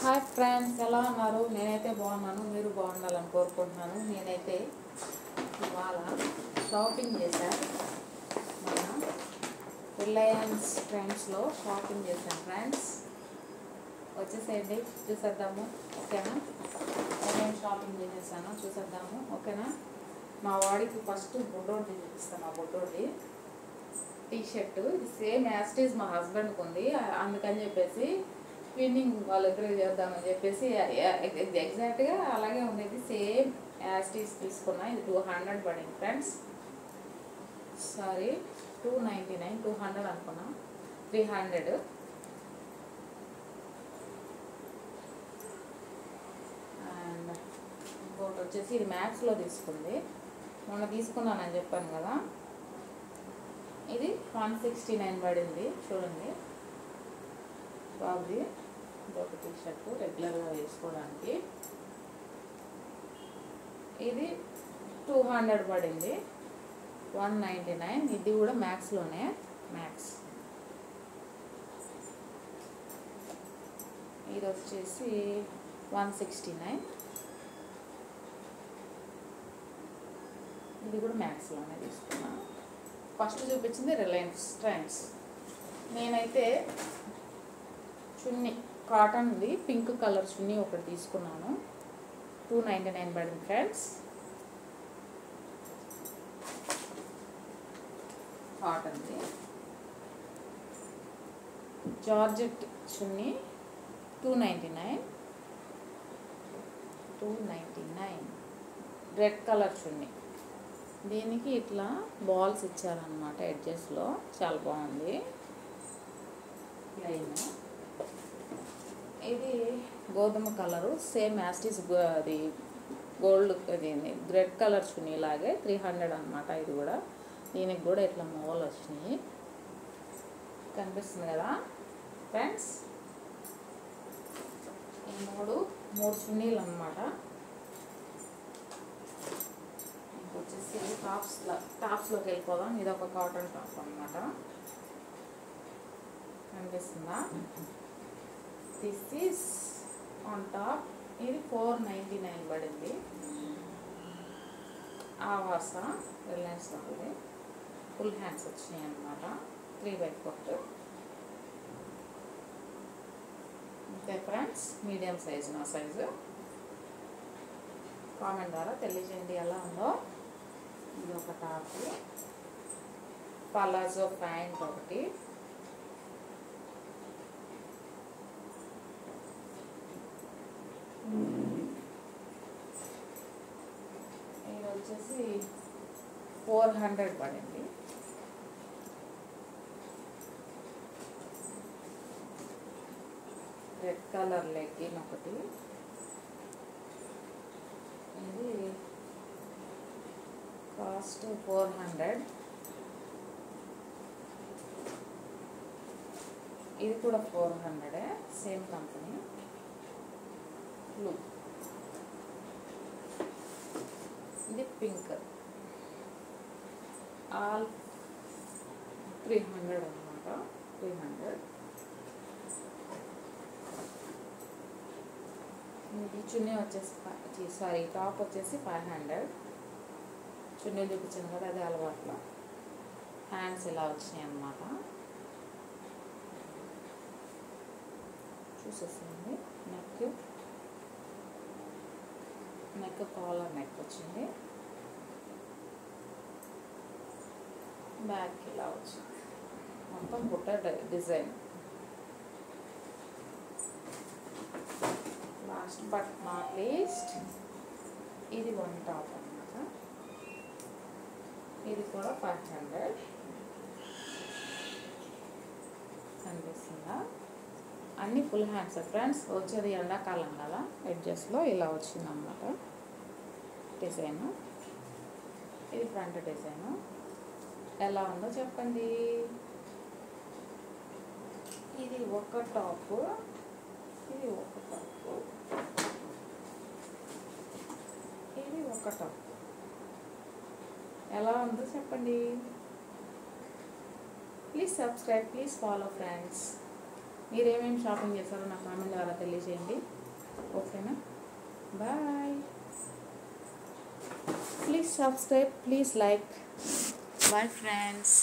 Hi friends, ఎలా ఉన్నారు? నేనైతే బాగున్నాను. మీరు బాగుండాలని కోరుకుంటున్నాను. నేనైతే ఇవాళ షాపింగ్ చేశాను. మన రిలయన్స్ ట్రెండ్స్లో షాపింగ్ చేశాను ఫ్రెండ్స్. వచ్చేసేయండి, చూసేద్దాము. ఓకేనా? నేను షాపింగ్ చేసేసాను, చూసేద్దాము. ఓకేనా? మా వాడికి ఫస్ట్ బుడ్డోడిది చూపిస్తాను. మా బుడ్డోడిది టీషర్ట్ ఇది సేమ్ యాస్టీజ్ మా హస్బెండ్కి ఉంది. అందుకని చెప్పేసి ట్విన్నింగ్ వాళ్ళిద్దరు చేద్దామని చెప్పేసి ఎగ్జాక్ట్గా అలాగే ఉండేది. సేమ్ యాస్టీజ్ తీసుకున్నా. ఇది 200 పడింది ఫ్రెండ్స్. సారీ, 299, 200 అనుకున్నా, 300. అండ్ ఇంకోటి వచ్చేసి ఇది మ్యాక్స్లో తీసుకుంది. మొన్న తీసుకున్నానని చెప్పాను కదా, ఇది 169 పడింది. చూడండి బాబుది ఇదొక టీషర్ట్ రెగ్యులర్గా వేసుకోవడానికి. ఇది 200 పడింది, 199. ఇది కూడా మ్యాక్స్లోనే, మ్యాక్స్. ఇది వచ్చేసి 169. ఇది కూడా మ్యాక్స్లోనే తీసుకున్నా. ఫస్ట్ చూపించింది రిలయన్స్ ట్రెండ్స్. నేనైతే చున్నీ కాటన్ది పింక్ కలర్ చున్నీ ఒకటి తీసుకున్నాను. 299 పడింది ఫ్రెండ్స్. కాటన్ది జార్జెట్ చున్నీ 299. రెడ్ కలర్ చున్నీ. దీనికి ఇట్లా బాల్స్ ఇచ్చారనమాట ఎడ్జెస్లో. చాలా బాగుంది. ప్లెయిన్. ఇది గోధుమ కలరు, సేమ్ యాస్టీస్. అది గోల్డ్, అది రెడ్ కలర్ చున్నీ లాగే 300 అనమాట. ఇది కూడా, దీనికి కూడా ఇట్లా మూవలు వచ్చినాయి. కనిపిస్తుంది కదా ఫ్రెండ్స్? ఈ మూడు చున్నీలు అనమాట. ఇంకొచ్చేసి టాప్స్లోకి వెళ్ళిపోదాం. ఇది ఒక కాటన్ టాప్ అనమాట. కనిపిస్తుందా? This is on top. ఇది 499 పడింది. ఆవాస రిలయన్స్ వాళ్ళది. ఫుల్ హ్యాండ్స్ వచ్చినాయి అన్నమాట. 3/4. అంతే ఫ్రెండ్స్, మీడియం సైజు, నా సైజు. కామెంట్ ద్వారా తెలియజేయండి ఎలా ఉందో. ఇది ఒక టాప్. పలాజో ప్యాంట్ ఒకటి. ఇది వచ్చేసి 400 పడింది. రెడ్ కలర్ లెగ్గిన్ ఒకటి. ఇది కాస్ట్ 400. ఇది కూడా 400, సేమ్ కంపెనీ. బ్లూ. ఇది పింక్. ఆల్ 300 అనమాట. 300. ఇది చున్నీ వచ్చేసి టాప్ వచ్చేసి 500. చున్నీ చూపించాను కదా, అది అలవాట్లో. హ్యాండ్స్ ఇలా వచ్చినాయి అన్నమాట. చూసేసింది. నెక్ కాలర్ నెక్ వచ్చింది. బ్యాక్ ఇలా వచ్చింది. మొత్తం బుట్ట design. Last but not least, ఇది వన్ టాప్ అన్నమాట. ఇది కూడా 500. కనిపిస్తుందా? అన్నీ ఫుల్ హ్యాండ్స్ ఫ్రెండ్స్. వచ్చేది ఎండాకాలం కదా, ఎడ్జెస్లో ఇలా వచ్చిందన్నమాట డిజైను. ఇది ఫ్రంట్ డిజైను. ఎలా ఉందో చెప్పండి. ఇది ఒక టాప్, ఇది ఒక టాప్, ఇది ఒక టాప్. ఎలా ఉందో చెప్పండి. Please subscribe, please follow friends. మీరేమేమి షాపింగ్ చేస్తారో నా కామెంట్ ద్వారా తెలియజేయండి. ఓకేనా, bye. Please subscribe, please like. Bye friends.